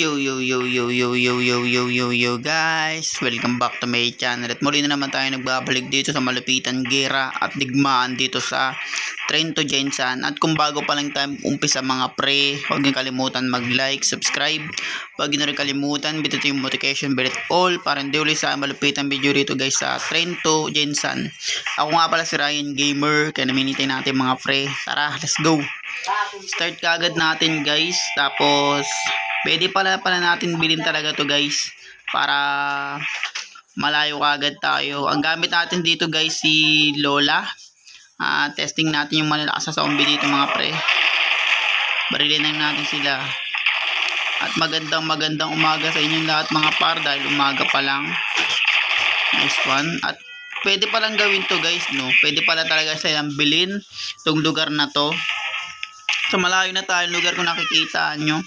Yo yo yo yo yo yo yo yo yo yo guys, welcome back to my channel. At muli na naman tayo nagbabalik dito sa malupitan gera at digmaan dito sa Trento Gensan. At kung bago pa lang tayo umpisa mga pre, huwag niyo kalimutan mag-like, subscribe. Huwag niyo rin kalimutan bitutin yung notification bell at all para hindi ulit sa malupitan video dito guys sa Trento Gensan. Ako nga pala si Ryan Gamer, kaya naminitay natin mga pre. Tara, let's go. Start kagad natin guys. Tapos pwede pala natin bilhin talaga to guys para malayo kagad tayo. Ang gamit natin dito guys si Lola. Testing natin yung malalakas sa zombie dito mga pre. Barilin lang natin sila. At magandang umaga sa inyong lahat mga par dahil umaga pa lang. Nice one. At pwede palang gawin to guys no. Pwede pala talaga silang bilhin itong lugar na to. So malayo na tayo lugar kung nakikita nyo.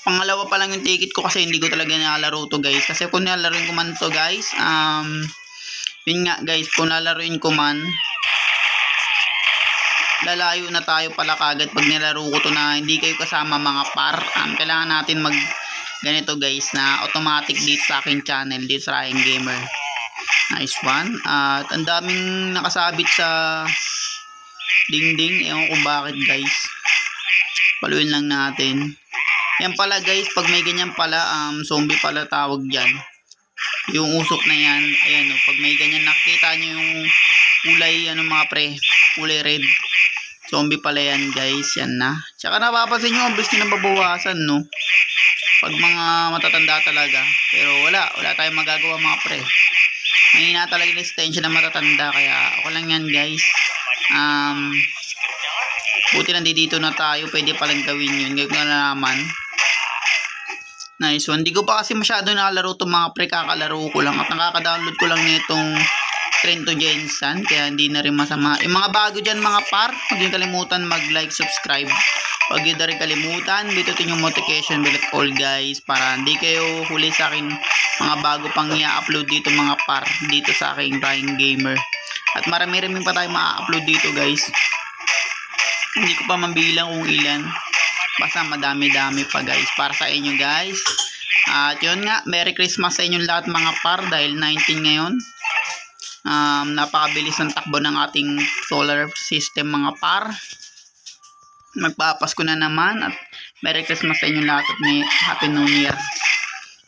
Pangalawa pa lang yung ticket ko kasi hindi ko talaga nilalaro to guys. Kasi kung nilalaroin ko man to guys, yun nga guys, kung nalaruin ko man, lalayo na tayo pala kagad pag nilaro ko to na hindi kayo kasama mga par. Kailangan natin mag ganito guys na automatic dito sa aking channel, dito sa Ryan Gamer. Nice one. At ang daming nakasabit sa dingding, ewan ko bakit guys. Paluin lang natin. Yan pala guys, pag may ganyan pala, zombie pala tawag dyan. Yung usok na yan, ayan o, pag may ganyan nakita nyo yung kulay, ano mga pre, kulay red. Zombie pala yan guys, yan na. Tsaka napapansin nyo, ang bilis na babawasan no. Pag mga matatanda talaga. Pero wala tayong magagawa mga pre. Mahina talaga yung extension na matatanda, kaya okay lang yan guys. Buti nandito na tayo, pwede palang gawin yun. Gawin ko na naman. Nice one. Hindi ko pa kasi masyado nakalaro itong mga pre, kakalaro ko lang. At nakaka-download ko lang nitong Trento Gensan. Kaya hindi na rin masama. Yung mga bago dyan mga par, huwag yung kalimutan mag-like, subscribe. Huwag yung rin kalimutan, bitutin yung notification bell at all guys. Para hindi kayo huli sa akin mga bago pang i-upload dito mga par. Dito sa aking Ryan Gamer. At marami-rami pa tayo ma-upload dito guys. Hindi ko pa mabilang kung ilan. Basta madami-dami pa guys para sa inyo guys. At yun nga, Merry Christmas sa inyong lahat mga par dahil 19 ngayon. Napakabilis ng takbo ng ating solar system mga par. Magpapasko na naman at Merry Christmas sa inyong lahat at may Happy New Year.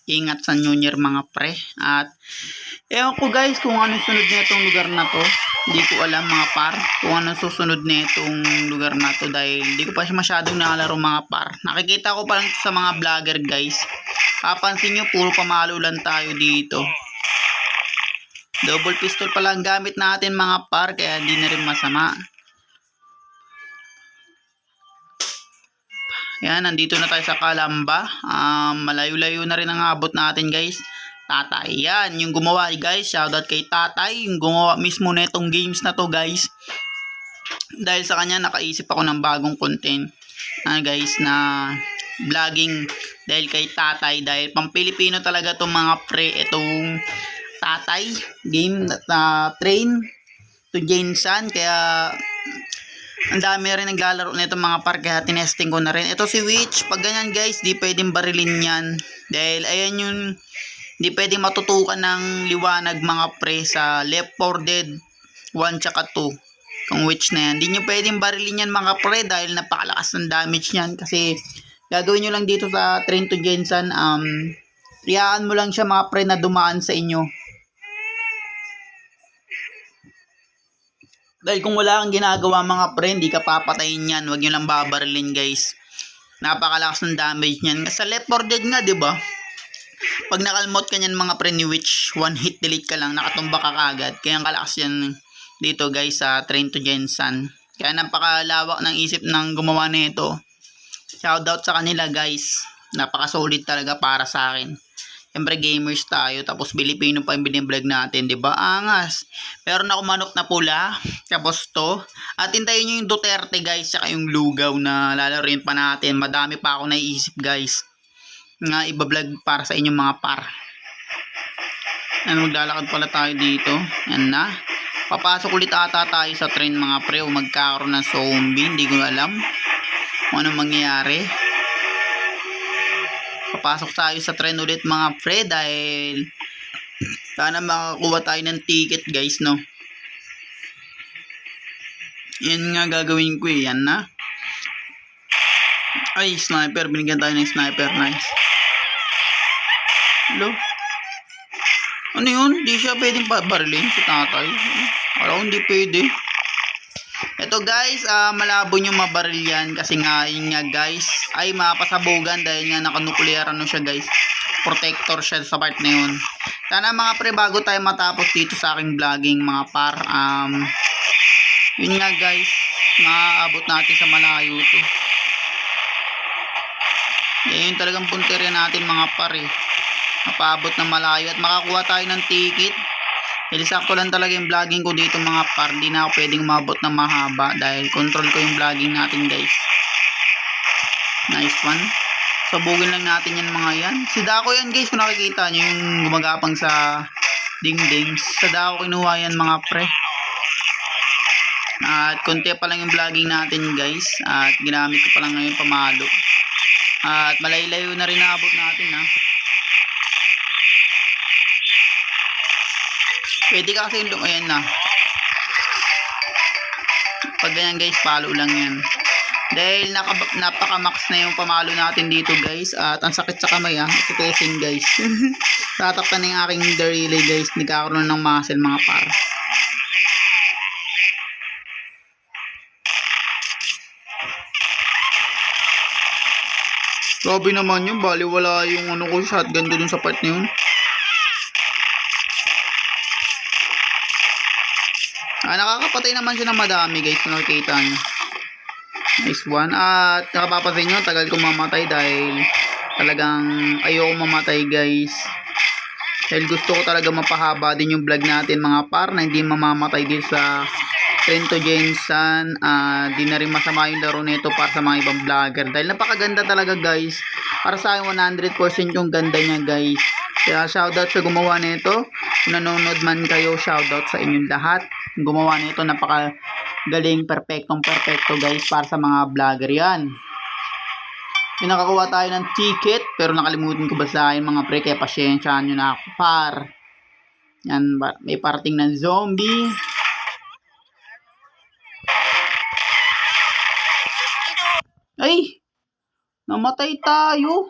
Ingat sa New Year mga pre. At ewan ko guys kung ano sunod na itong lugar na to. Hindi ko alam mga par kung ano susunod na itong lugar na to dahil hindi ko pa masyadong nakalaro mga par. Nakikita ko pa lang sa mga vlogger guys. Kapansin nyo puro pamalo lang tayo dito. Double pistol pa lang gamit natin mga par kaya hindi na rin masama. Yan, nandito na tayo sa Calamba. Malayo-layo na rin ang abot natin guys. Tatay, yan, yung gumawa guys, shoutout kay Tatay, yung gumawa mismo na itong games na to guys. Dahil sa kanya nakaisip ako ng bagong content guys na vlogging dahil kay Tatay, dahil pang Pilipino talaga itong mga pre, itong Tatay game na Train to Gensan, kaya ang dami rin naglalaro nito mga par, kaya tinesting ko na rin. Ito si Witch, pag ganyan guys, di pwedeng barilin yan dahil ayan yung hindi pwedeng matutukan ng liwanag mga pre sa Left 4 Dead 1 tsaka 2. Kung Witch na yan, hindi nyo pwedeng barilin yan mga pre dahil napakalakas ng damage yan. Kasi gagawin nyo lang dito sa Trento Gensan, riyaan mo lang siya mga pre na dumaan sa inyo. Dahil kung wala kang ginagawa mga pre, hindi ka papatayin yan. Huwag nyo lang babarilin guys. Napakalakas ng damage yan. Sa Left 4 Dead nga, diba? Pag nakalmot ka nyan mga pre ni Witch, one hit delete ka lang, nakatumba ka kagad. Kaya ang kalakas yan dito guys sa Trento Gensan. Kaya napakalawak ng isip ng gumawa nito. Shoutout sa kanila guys. Napaka-solid talaga para sa akin. Siyempre gamers tayo, tapos Pilipino pa yung biniblog natin, diba? Angas. Meron ako manok na pula, tapos to. At hintayin nyo yung Duterte guys, saka yung lugaw na lalaroin pa natin. Madami pa ako naiisip guys nga ibablog para sa inyong mga par. Maglalakad pala tayo dito. Yan na. Papasok ulit ata tayo sa train mga pre o magkakaroon ng zombie. Hindi ko alam kung anong mangyayari. papasok tayo sa trend ulit mga pre dahil sana makakuha tayo ng ticket guys, no. Yan nga gagawin ko eh. Yan na. Ay, sniper. Binigyan tayo ng sniper. Nice. Hello? Ano yun? Di siya pwedeng barilin si tatay. Alam ko hindi pwede. Ito guys, malabo nyo mabaril yan. Kasi nga, yun nga guys, ay mapasabugan dahil nga nakanuclear ano siya guys. Protector siya sa part na yun. Sana mga pre, bago tayo matapos dito sa aking vlogging mga par, yun nga guys, maaabot natin sa malayo to. Yun talagang punteriya natin mga par eh. Mapaabot ng malayo at makakuha tayo ng ticket. Dahil sakto lang talaga yung vlogging ko dito mga par. Di na ako pwedeng umabot ng mahaba dahil control ko yung vlogging natin guys. Nice one. Sabugin lang natin yan mga yan. Si Dako yan guys, kung nakikita nyo yung gumagapang sa dingding. Sa Dako kinuha yan mga pre. At konti pa lang yung vlogging natin guys. At ginamit ko pa lang ngayon pamalo. At malaylayo na rin naabot natin ha. Pwede ka kasi yung ayan na. Pag ganyan guys, palo lang yan. Dahil napaka-max na yung pamalo natin dito guys. At ang sakit sa kamay ha. Ito-testing guys. Tatakpan na yung aking relay guys. Nagkakaroon ng muscle mga par. Grabe naman yun. Bali wala yung ano ko shotgun doon sa part na yun. Nakakapatay naman siya ng madami guys kung nakikita nyo. Nice one. At nakapapansin nyo, tagal kong mamatay dahil talagang ayoko mamatay guys. Dahil gusto ko talaga mapahaba din yung vlog natin mga par na hindi mamamatay din sa Trento Jensen. Di na rin masama yung laro nito para sa mga ibang vlogger. Dahil napakaganda talaga guys. Para sa akin 100% yung ganda niya guys. Kaya shoutout sa gumawa nito. Kung nanonood man kayo, shoutout sa inyong lahat. Gumawa nito napakagaling, perfecto guys para sa mga vlogger yan. Pinakakuha tayo ng ticket pero nakalimutan ko basahin mga pre, kaya pasyensyahan nyo na ako par. Yan, may parating ng zombie. Ay! Namatay tayo.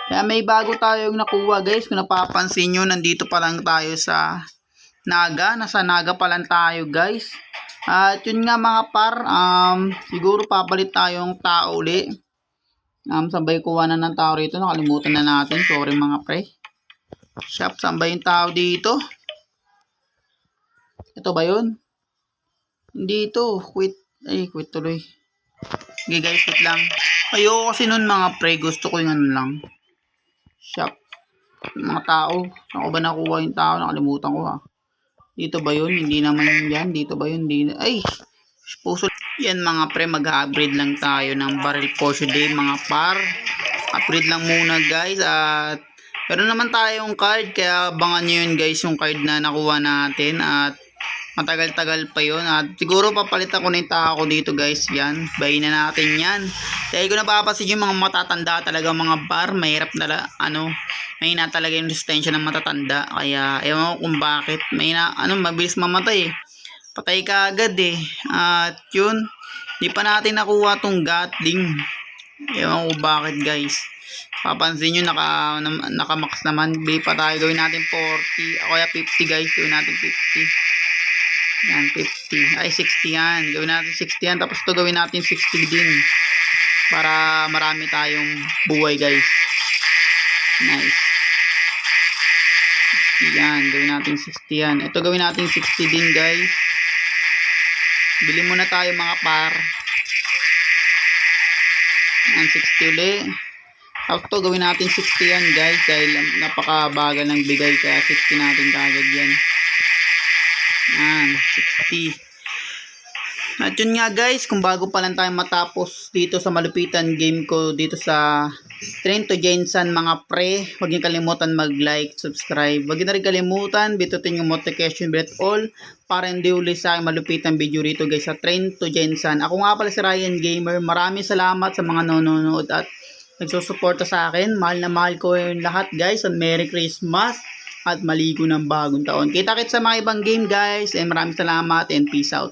Kaya may bago tayong nakuha guys. Kung napapansin nyo, nandito pa lang tayo sa Naga. Nasa Naga pa lang tayo guys. At yun nga mga par, siguro papalit tayong tao uli. Sabay kuha na ng tao rito. Nakalimutan na natin. Sorry mga pre. Shop, sabay yung tao dito. Ito ba yun? Hindi ito. Quit. Ay, quit tuloy. Okay guys, quit lang. Ayoko kasi nun mga pre. Gusto ko yung ano lang. Shop. Mga tao. Saan ko ba nakuha yung tao? Nakalimutan ko ha. Dito ba yun? Hindi naman yan. Dito ba yun? Hindi. Ay! Puso. Yan mga pre. Mag-upgrade lang tayo ng barrel Porsche day mga par. Upgrade lang muna guys. At meron naman tayong card. Kaya abangan nyo yun guys. Yung card na nakuha natin. At matagal-tagal pa yun. At siguro papalitan ko na yung tao ko dito guys. Yan. Bayin na natin yan. Dahil kung napapasin yung mga matatanda talaga mga par. Mahirap na mahina talaga yung resistensya ng matatanda. Kaya ewan ko kung bakit. Mabilis mamatay eh. Patay ka agad eh. At yun. Di pa natin nakuha tong Gatling. Ewan ko bakit guys. Papansin nyo naka-max naman. Bili pa tayo. Gawin natin 40. O kaya 50 guys. Gawin natin 50. Yan 50. Ay 60 yan. Gawin natin 60 yan. Tapos to gawin natin 60 din. Para marami tayong buhay guys. Nice. 60 yan. Gawin natin 60 yan. Ito gawin natin 60 din guys. Bili muna tayo mga par. Yan 60 ulit. Tapos to gawin natin 60 yan guys. Dahil napakabagal ng bigay. Kaya 60 natin kagad yan. Yan 60. At yun nga guys, kung bago pa lang tayo matapos dito sa malupitan game ko dito sa Trento Jensen mga pre, huwag niyo kalimutan mag-like, subscribe. Huwag niyo na rin kalimutan, bitutin yung notification bell all para hindi uli sa malupitan video rito guys sa Trento Jensen. Ako nga pala si Ryan Gamer. Maraming salamat sa mga nanonood at nagsusuporta sa akin. Mahal na mahal ko yung lahat guys. And Merry Christmas at maligo ng bagong taon. Kita-kits sa mga ibang game guys. And maraming salamat and peace out.